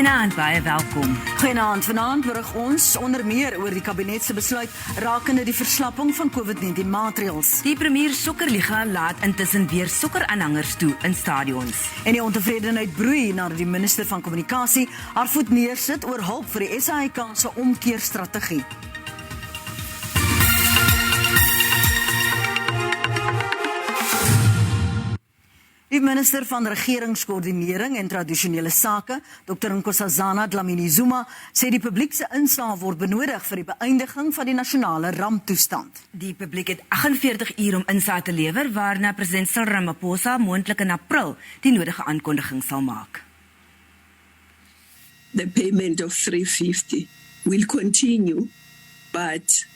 Goeienaand, baie welkom. Goeienaand, vanaand berig ons onder meer oor die kabinetse besluit rakende die verslapping van COVID-19 maatreëls. Die Premier Sokkerliga laat intussen weer sokkeraanhangers toe in stadions. En die ontevredenheid broei nadat die minister van Kommunikasie haar voet neersit oor hulp vir die SABC omkeerstrategie. Die minister van Regeringskoördinering en Tradisionele Sake, Dr. Nkosazana Dlamini-Zuma, sê die publiek se insaag word benodig vir die beëindiging van die nasionale ramptoestand. Die publiek het 48 uur om insaag te lewer, waarna president Cyril Ramaphosa moontlik in April die nodige aankondiging sal maak. The payment of 350 will continue, but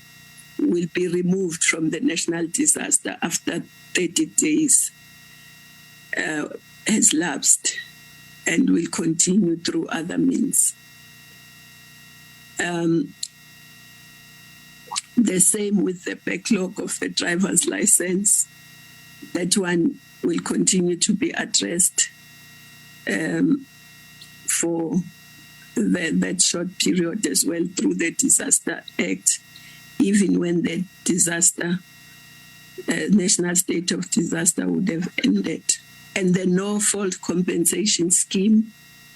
will be removed from the national disaster after 30 days. Has lapsed and will continue through other means. The same with the backlog of the driver's license. That one will continue to be addressed for that short period as well through the Disaster Act, even when the disaster, national state of disaster would have ended. And the no-fault compensation scheme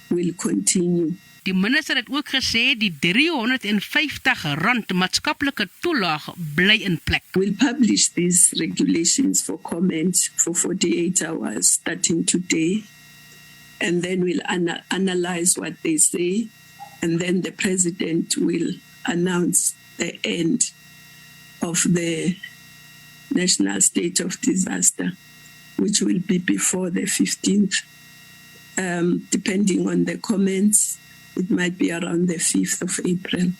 will continue. Die minister het ook gesê die R350 maatskaplike toelaag bly in plek. We'll publish these regulations for comment for 48 hours starting today. And then we'll analyze what they say. And then the president will announce the end of the national state of disaster, which will be before the 15th. Depending on the comments, it might be around the 5th of April.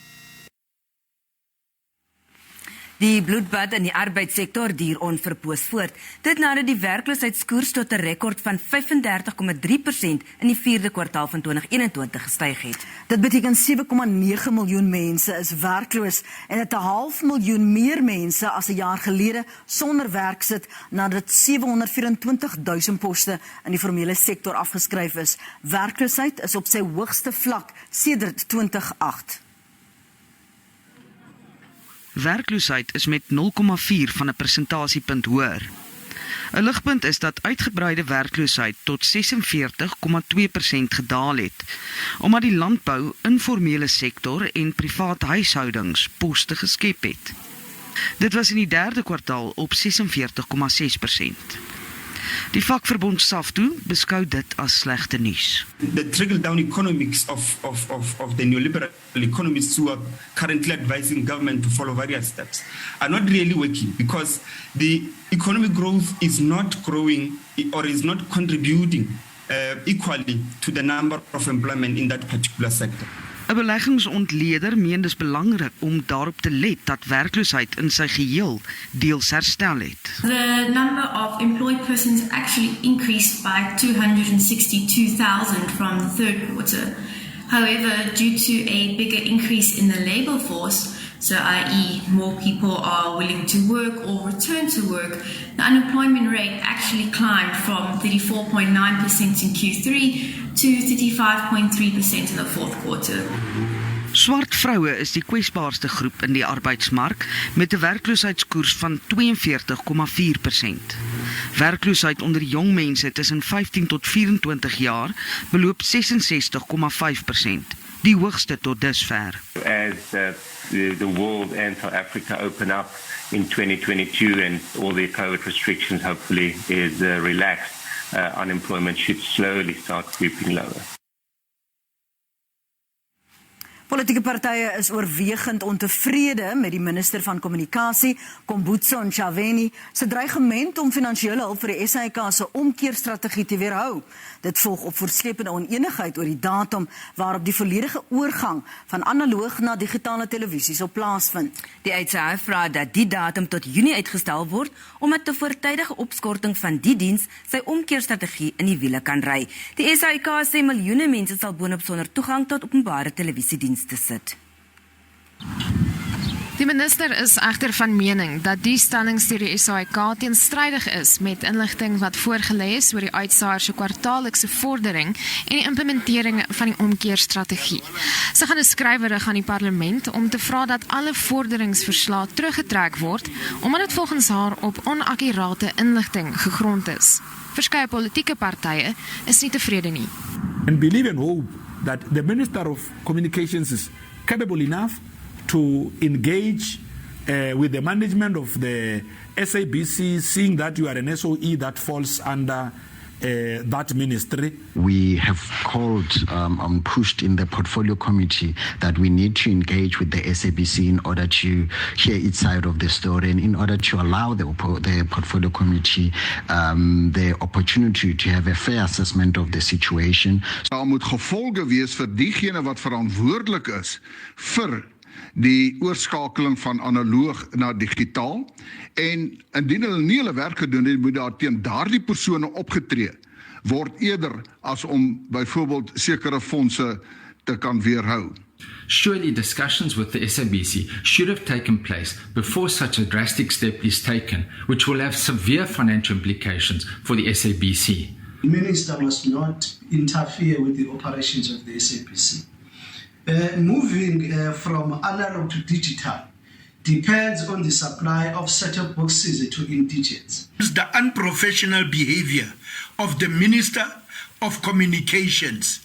Die bloedbad in die arbeidssektor duur onverpoos voort. Dit nadat die werkloosheidskoers tot 'n rekord van 35,3% in die 4de kwartaal van 2021 gestyg het. Dit beteken 7,9 miljoen mense is werkloos en dit 0,5 miljoen meer mense as 'n jaar gelede sonder werk sit nadat 724,000 poste in die formele sektor afgeskryf is. Werkloosheid is op sy hoogste vlak sedert 2008. Werkloosheid is met 0,4 van 'n persentasiepunt hoër. 'n Ligpunt is dat uitgebreide werkloosheid tot 46,2% gedaal het, omdat die landbou, informele sektor en private huishoudings poste geskep het. Dit was in die 3de kwartaal op 46,6%. Die vakverbond SAFTU beskou dit as slegte nuus. The trickle-down economics of the neoliberal economists who are currently advising government to follow various steps are not really working because the economic growth is not growing or is not contributing equally to the number of employment in that particular sector. 'n Beleggingsontleder meen dis belangrik om daarop te let dat werkloosheid in sy geheel deels herstel het. The number of employed persons actually increased by 262,000 from the 3rd quarter. However, due to a bigger increase in the labor force, so i.e. more people are willing to work or return to work, the unemployment rate actually climbed from 34.9% in Q3 to 35.3% in the 4th quarter. Swart vroue is die kwesbaarste groep in die arbeidsmark met 'n werkloosheidskoers van 42,4%. Werkloosheid onder jong mense tussen 15 tot 24 jaar beloop 66,5%, die hoogste tot dusver. As the world and South Africa open up in 2022 and all the COVID restrictions hopefully is relaxed, unemployment should slowly start creeping lower. Politieke partye is oorwegend ontevrede met die minister van Kommunikasie, Kombutso Ntshavheni, se dreigement om finansiële hulp vir die SABC se omkeerstrategie te weerhou. Dit volg op voortsleepende onenigheid oor die datum waarop die volledige oorgang van analoog na digitale televisie sal plaasvind. Die uitsaai vra dat die datum tot Junie uitgestel word omdat 'n voortydige opskorting van die diens sy omkeerstrategie in die wiele kan ry. Die SABC sê miljoene mense sal boonop sonder toegang tot openbare televisiediens te sit. Die minister is egter van mening dat die stellings deur die SABC teenstrydig is met inligting wat voorgelê is oor die uitsaaier se kwartaallikse vordering en die implementering van die omkeerstrategie. Sy gaan 'n skrywe rig aan die parlement om te vra dat alle vorderingsverslae teruggetrek word, omdat dit volgens haar op onakkurate inligting gegrond is. Verskeie politieke partye is nie tevrede nie. And believe and hope that the Minister of Communications is capable enough to engage with the management of the SABC, seeing that you are an SOE that falls under that ministry. We have called and pushed in the portfolio committee that we need to engage with the SABC in order to hear its side of the story and in order to allow the portfolio committee the opportunity to have a fair assessment of the situation. Daar moet gevolge wees vir diegene wat verantwoordelik is vir die oorskakeling van analoog na digitaal en indien hulle nie hulle werk gedoen het, moet daar teen daardie persone opgetree word eerder as om byvoorbeeld sekere fondse te kan weerhou. Surely discussions with the SABC should have taken place before such a drastic step is taken, which will have severe financial implications for the SABC. The minister must not interfere with the operations of the SABC. Moving from analog to digital depends on the supply of set-top boxes to indigents. The unprofessional behavior of the Minister of Communications.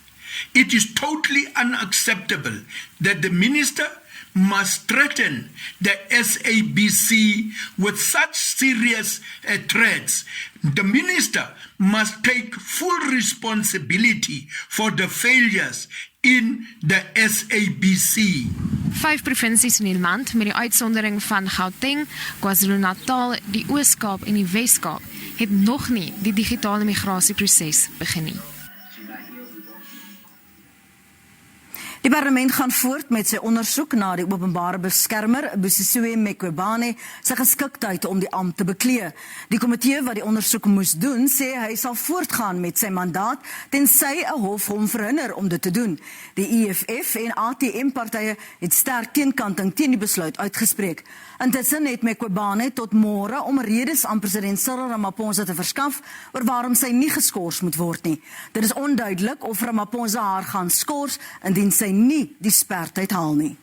It is totally unacceptable that the Minister must threaten the SABC with such serious threats. The Minister must take full responsibility for the failures in the SABC. 5 provinsies in die land met die uitsondering van Gauteng, KwaZulu-Natal, die Oos-Kaap en die Wes-Kaap het nog nie die digitale migrasieproses begin nie. Die parlement gaan voort met sy ondersoek na die openbare beskermer, Busiswe Mekwebane, sy geskiktheid om die ampt te beklee. Die komitee wat die ondersoek moes doen, sê hy sal voortgaan met sy mandaat, tensy 'n hof hom verhinder om dit te doen. Die EFF en ATM-partye het sterk teenkanting teen die besluit uitgespreek. Intussen het Mekwebane tot môre om redes aan president Cyril Ramaphosa te verskaf oor waarom sy nie geskort moet word nie. Dit is onduidelik of Ramaphosa haar gaan skors indien sy nie die spertyd haal nie.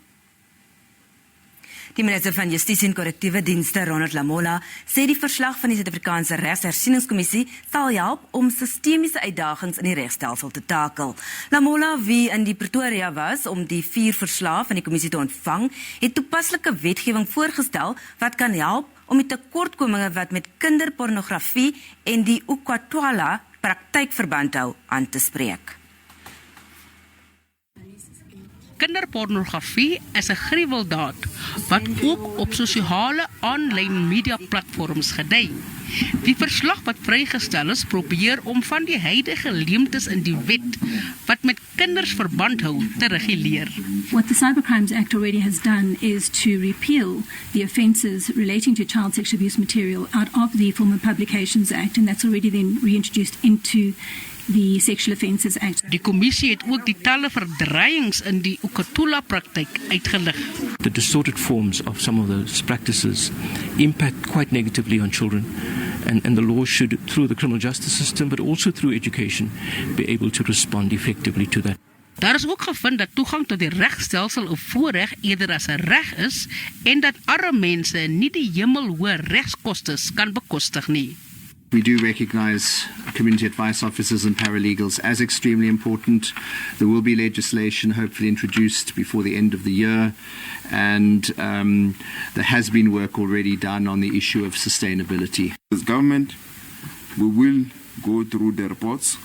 Die minister van Justisie en Korrektiewe Dienste, Ronald Lamola, sê die verslag van die Suid-Afrikaanse Regshersieningskommissie sal help om sistemiese uitdagings in die regstelsel te takel. Lamola, wie in die Pretoria was om die 4 verslae van die kommissie te ontvang, het toepaslike wetgewing voorgestel wat kan help om die tekortkominge wat met kinderpornografie en die Ukwatwala praktyk verband hou aan te spreek. Kinderpornografie is 'n gruweldaad wat ook op sosiale aanlyn media platforms gedei. Die verslag wat vrygestel is, probeer om van die huidige leemtes in die wet wat met kinders verband hou te reguleer. What the Cybercrimes Act already has done is to repeal the offences relating to child sexual abuse material out of the Formal Publications Act, and that's already then reintroduced into the Sexual Offences Act. Die kommissie het ook die talle verdraaiings in die Ukwatwala praktyk uitgelig. The distorted forms of some of those practices impact quite negatively on children, and the law should, through the criminal justice system, but also through education, be able to respond effectively to that. Daar is ook gevind dat toegang tot die regstelsel 'n voorreg eerder as 'n reg is en dat arme mense nie die hemelhoë regskostes kan bekostig nie. We do recognize community advice officers and paralegals as extremely important. There will be legislation hopefully introduced before the end of the year, and there has been work already done on the issue of sustainability. As government, we will go through the reports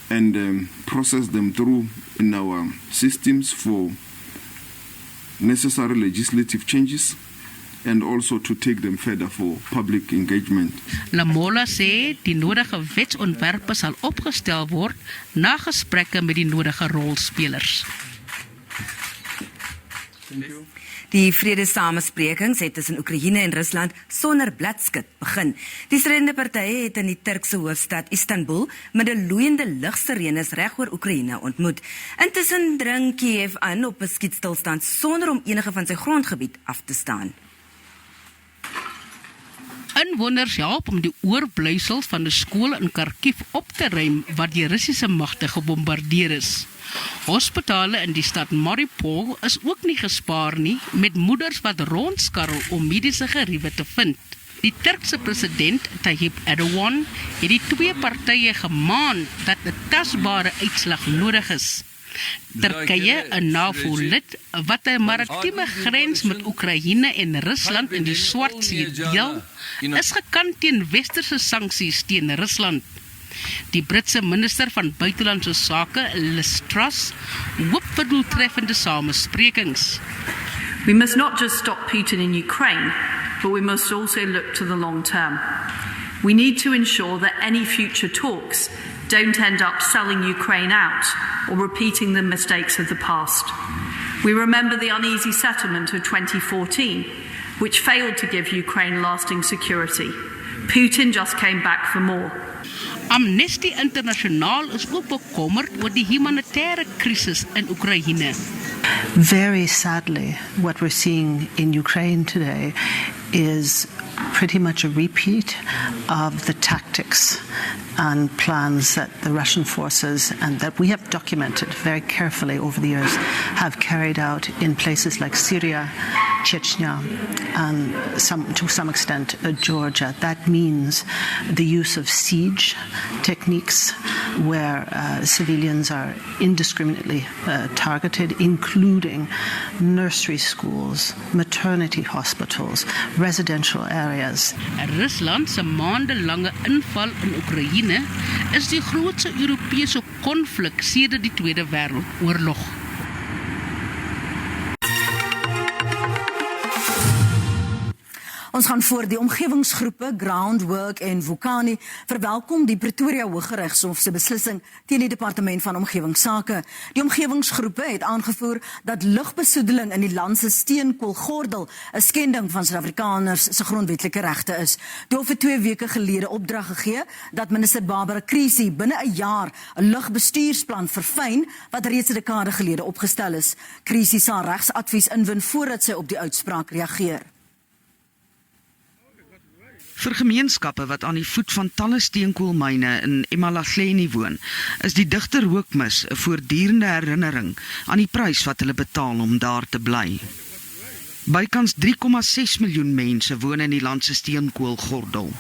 and process them through in our systems for necessary legislative changes, and also to take them further for public engagement. Lamola sê die nodige wetsontwerpe sal opgestel word na gesprekke met die nodige rolspelers. Die vredesamesprekings het tussen Oekraïne en Rusland sonder bladskit begin. Die strydende partye het in die Turkse hoofstad Istanbul met 'n loeiende lugsirenes reg oor Oekraïne ontmoet. Intussen dring Kiev aan op 'n skietstilstand sonder om enige van sy grondgebied af te staan. Inwoners help om die oorblyfsels van 'n skool in Kharkiv op te ruim wat die Russiese magte gebombardeer is. Hospitale in die stad Mariupol is ook nie gespaar nie, met moeders wat rondskarrel om mediese geriewe te vind. Die Turkse president Tayyip Erdogan het die twee partye gemaan dat 'n tasbare uitslag nodig is. Turkye, 'n NAVO-lid wat 'n maritieme grens met Oekraïne en Rusland in die Swart See deel, is gekant teen westerse sanksies teen Rusland. Die Britse minister van buitelandse sake, Liz Truss, hoop vir doeltreffende samesprekings. We must not just stop Putin in Ukraine, but we must also look to the long term. We need to ensure that any future talks don't end up selling Ukraine out or repeating the mistakes of the past. We remember the uneasy settlement of 2014, which failed to give Ukraine lasting security. Putin just came back for more. Amnesty Internasionaal is ook bekommerd oor die humanitaire krisis in Oekraïne. Very sadly, what we're seeing in Ukraine today is pretty much a repeat of the tactics and plans that the Russian forces, and that we have documented very carefully over the years, have carried out in places like Syria, Chechnya, and to some extent Georgia. That means the use of siege techniques where civilians are indiscriminately targeted, including nursery schools, maternity hospitals, residential areas. Rusland se maandelange inval in Oekraïne is die grootste Europese konflik sedert die Tweede Wêreldoorlog. Ons gaan voor die omgewingsgroepe Groundwork en Vukani verwelkom die Pretoria Hooggeregshof se beslissing teen die Departement van Omgewingsake. Die omgewingsgroepe het aangevoer dat lugbesoedeling in die land se steenkoolgordel 'n skending van Suid-Afrikaners se grondwetlike regte is. Die hof het 2 weke gelede opdrag gegee dat minister Barbara Creecy binne 'n jaar 'n lugbestuursplan verfyn wat reeds 'n dekade gelede opgestel is. Creecy sal regsadvies inwin voordat sy op die uitspraak reageer. Vir gemeenskappe wat aan die voet van talle steenkoolmyne in Emalahleni woon, is die digte rookmis 'n voortdurende herinnering aan die prys wat hulle betaal om daar te bly. Bykans 3,6 miljoen mense woon in die land se steenkoolgordel.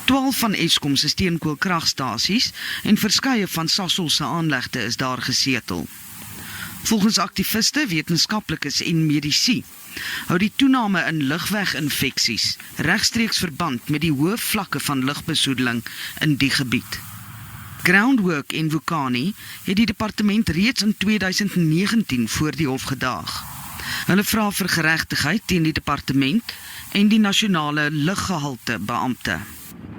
12 van Eskom se steenkoolkragstasies en verskeie van Sasol se aanlegte is daar gesetel. Volgens aktiviste, wetenskaplikes en medici hou die toename in lugweginfeksies regstreeks verband met die hoë vlakke van lugbesoedeling in die gebied. Groundwork en Vukani het die departement reeds in 2019 voor die hof gedaag. Hulle vra vir geregtigheid teen die departement en die nasionale luggehalte beampte.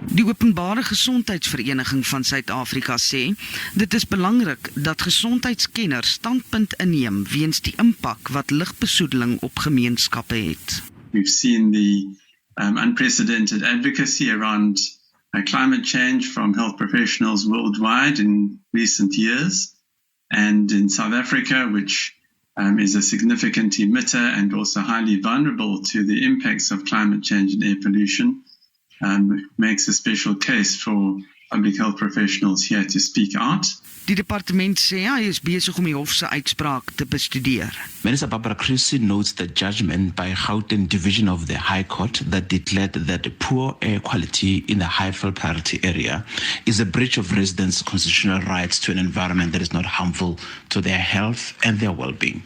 Die Openbare Gesondheidsvereniging van Suid-Afrika sê, dit is belangrik dat gesondheidskenners standpunt inneem weens die impak wat lugbesoedeling op gemeenskappe het. We've seen the unprecedented advocacy around climate change from health professionals worldwide in recent years, and in South Africa, which is a significant emitter and also highly vulnerable to the impacts of climate change and air pollution. Makes a special case for public health professionals here to speak out. Die departement sê hy is besig om die hof se uitspraak te bestudeer. Minister Barbara Creecy notes the judgment by Gauteng Division of the High Court that declared that poor air quality in the high-fill priority area is a breach of residents' constitutional rights to an environment that is not harmful to their health and their well-being.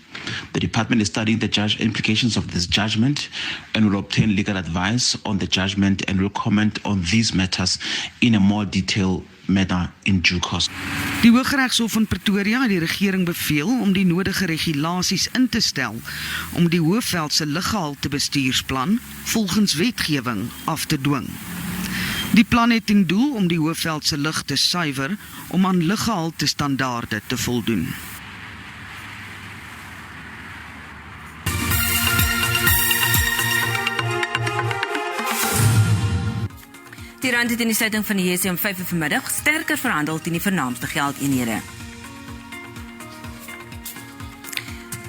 The department is studying the implications of this judgment and will obtain legal advice on the judgment and will comment on these matters in a more detailed manner in due course. Die Hooggeregshof in Pretoria het die regering beveel om die nodige regulasies in te stel om die Hoëveldse luggehalte bestuursplan volgens wetgewing af te dwing. Die plan het ten doel om die Hoëveldse lug te suiwer om aan luggehalte standaarde te voldoen. Die rand het in die sluiting van die JSE om 5 uur vanmiddag sterker verhandel teen die vernaamste geldeenhede.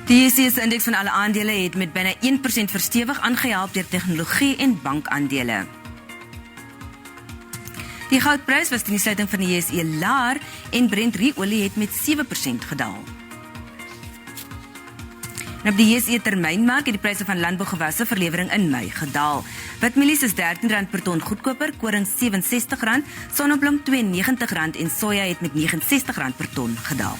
Die JSE se indeks van alle aandele het met byna 1% verstewig aangehelp deur tegnologie en bankaandele. Die goudprys was teen die sluiting van die JSE laer en Brent ruolie het met 7% gedaal. En op die JSE termynmark het die pryse van landbougewasse vir lewering in Mei gedaal. Witmielies is R13 per ton goedkoper, koring R67, sonneblom R92 en soja het met R69 per ton gedaal.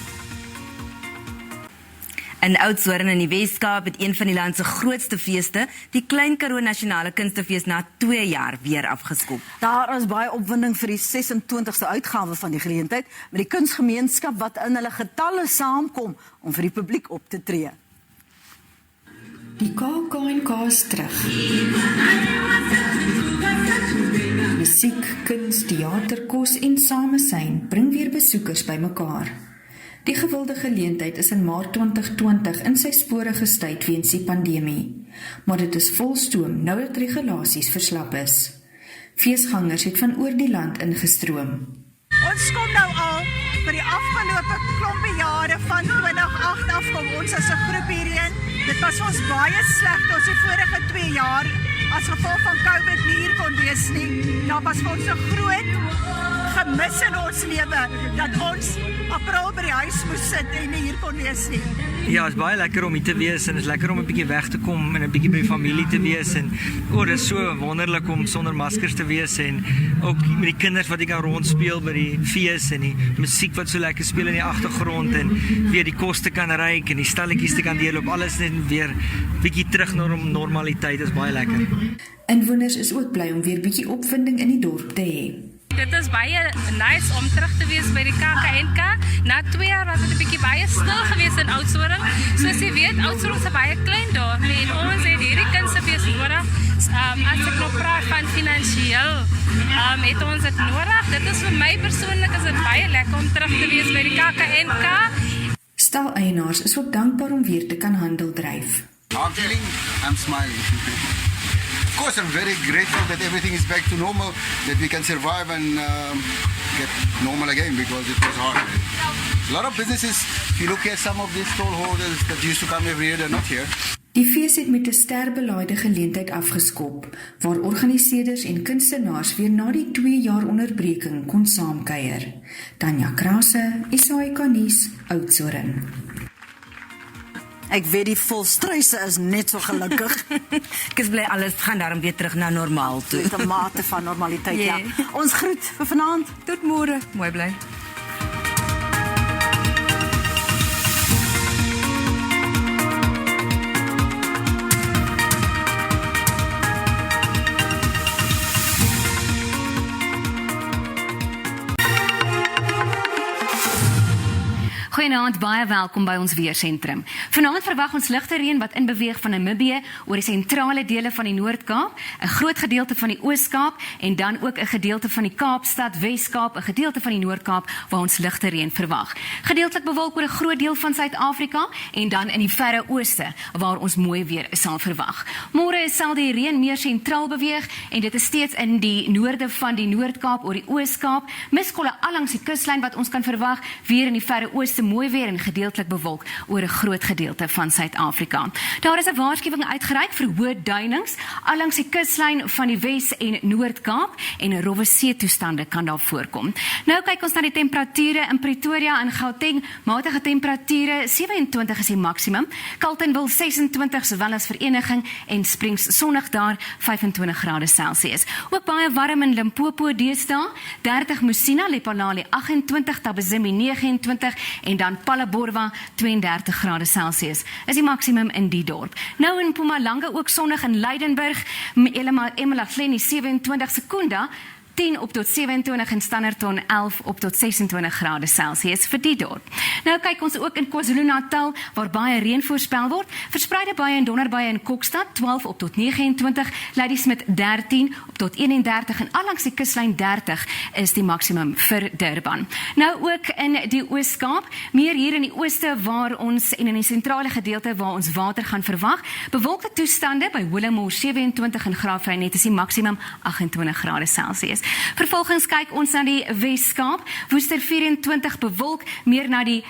In Oudtshoorn in die Weskaap het een van die land se grootste feeste, die Klein Karoo Nasionale Kunstefees na 2 jaar weer afgeskop. Daar is baie opwinding vir die 26ste uitgawe van die geleentheid, met die kunsgemeenskap wat in hulle getalle saamkom om vir die publiek op te tree. Die KAK&K is terug. Musiek, kuns, teater, kos en samesyn bring weer besoekers bymekaar. Die gewilde geleentheid is in Maart 2020 in sy spore gestuit weens die pandemie, maar dit is volstoom nou dat regulasies verslap is. Feesgangers het van oor die land ingestroom. Ons kom nou al vir die afgelope klompie jare van 2008 af kom ons as 'n groep hierheen. Dit was ons baie sleg ons die vorige 2 jaar as gevolg van COVID nie hier kon wees nie. Daar was vir ons 'n groot gemis in ons lewe dat ons April by die huis moes sit en nie hier kon wees nie. Ja, het is baie lekker om hier te wees en het is lekker om 'n bietjie weg te kom en 'n bietjie by die familie te wees en dit is so wonderlik om sonder maskers te wees en ook met die kinders wat ek kan rondspeel by die fees en die musiek wat so lekker speel in die agtergrond en weer die kos te kan ruik en die stalletjies te kan deurloop, alles net weer bietjie terug na normaliteit, is baie lekker. Inwoners is ook bly om weer bietjie opwinding in die dorp te hê. Dit is baie nice om terug te wees by die KAK&K. Na 2 jaar was dit 'n bietjie baie stil gewees in Oudtshoorn. Soos jy weet, Oudtshoorn is 'n baie klein dorp en ons het hierdie Kunstefees nodig. As ek nog praat van finansiëel, het ons dit nodig. Dit is vir my persoonlik is dit baie lekker om terug te wees by die KAK&K. Stal-eienaars is ook dankbaar om weer te kan handel dryf. I'm smiling. Of course, I'm very grateful that everything is back to normal, that we can survive and get normal again because it was hard. A lot of businesses, if you look at some of these stallholders that used to come every year, they're not here. Die fees het met 'n sterbelaaide geleentheid afgeskop, waar organiseerders en kunstenaars weer na die 2 jaar onderbreking kon saamkuier. Tanya Krause, SABC nuus, Oudtshoorn. Ek weet die volstruise is net so gelukkig. Ek is bly alles gaan daarom weer terug na normaal toe. Met 'n mate van normaliteit, ja. Ons groet vir vanaand. Tot môre. Mooi bly. Goeienaand, baie welkom by ons weersentrum. Vanaand verwag ons ligte reën wat inbeweeg van Namibië oor die sentrale dele van die Noord-Kaap, 'n groot gedeelte van die Oos-Kaap en dan ook 'n gedeelte van die Kaapstad, Wes-Kaap, 'n gedeelte van die Noord-Kaap waar ons ligte reën verwag. Gedeeltelik bewolk oor 'n groot deel van Suid-Afrika en dan in die verre ooste waar ons mooi weer sal verwag. Môre sal die reën meer sentraal beweeg en dit is steeds in die noorde van die Noord-Kaap oor die Oos-Kaap, miskolle allangs die kuslyn wat ons kan verwag, weer in die verre ooste mooi weer en gedeeltelik bewolk oor 'n groot gedeelte van Suid-Afrika. Daar is 'n waarskuwing uitgereik vir hoë duinings allangs die kuslyn van die Wes- en Noord-Kaap en 'n rowwe see-toestande kan daar voorkom. Nou kyk ons na die temperature in Pretoria en Gauteng. Matige temperature 27 is die maksimum. Carletonville 26 sowel as Vereniging en Springs sonnig daar 25 grade Celsius. Ook baie warm in Limpopo deesdae, 30 Musina, Lephalale 28, Tabazimbi 29 en dan Palaborwa 32 grade Celsius is die maksimum in die dorp. Nou in Mpumalanga ook sonnig in Leidenburg, eMalahleni 27, Sekunda 10 op tot 27 en Standerton 11 op tot 26 grade Celsius vir die dorp. Nou kyk ons ook in KwaZulu-Natal waar baie reën voorspel word. Verspreide baie en donderbuie in Kokstad 12 op tot 29, Ladysmith 13 op tot 31 en allangs die kuslyn 30 is die maksimum vir Durban. Nou ook in die Oos-Kaap, meer hier in die ooste waar ons en in die sentrale gedeelte waar ons water gaan verwag. Bewolkte toestande by Willowmore 27 en Graafrenet is die maksimum 28 grade Celsius. Vervolgens kyk ons na die Weskaap, Woester 24 bewolk, meer na die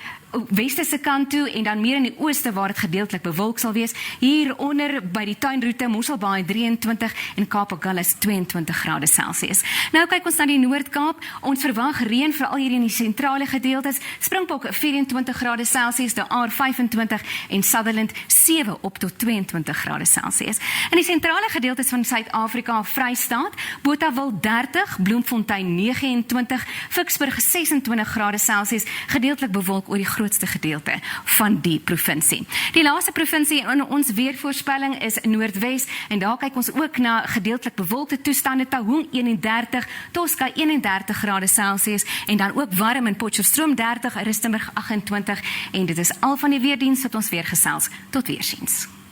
weste se kant toe en dan meer in die ooste waar dit gedeeltelik bewolk sal wees. Hieronder by die tuinroete Mosselbaai 23 en Kaap-Agulhas 22 grade Celsius. Nou kyk ons na die Noord-Kaap. Ons verwag reën veral hier in die sentrale gedeeltes. Springbok 24 grade Celsius, De Aar 25 en Sutherland 7 op tot 22 grade Celsius. In die sentrale gedeeltes van Suid-Afrika, Vrystaat, Botawil 30, Bloemfontein 29, Ficksburg 26 grade Celsius, gedeeltelik bewolk oor die grootste gedeelte van die provinsie. Die laaste provinsie in ons weervoorspelling is Noordwes en daar kyk ons ook na gedeeltelik bewolkte toestande, Taung 31, Tosca 31 grade Celsius en dan ook warm in Potchefstroom 30, Rustenburg 28 en dit is al van die weerdiens wat ons weer gesels. Tot weerziens.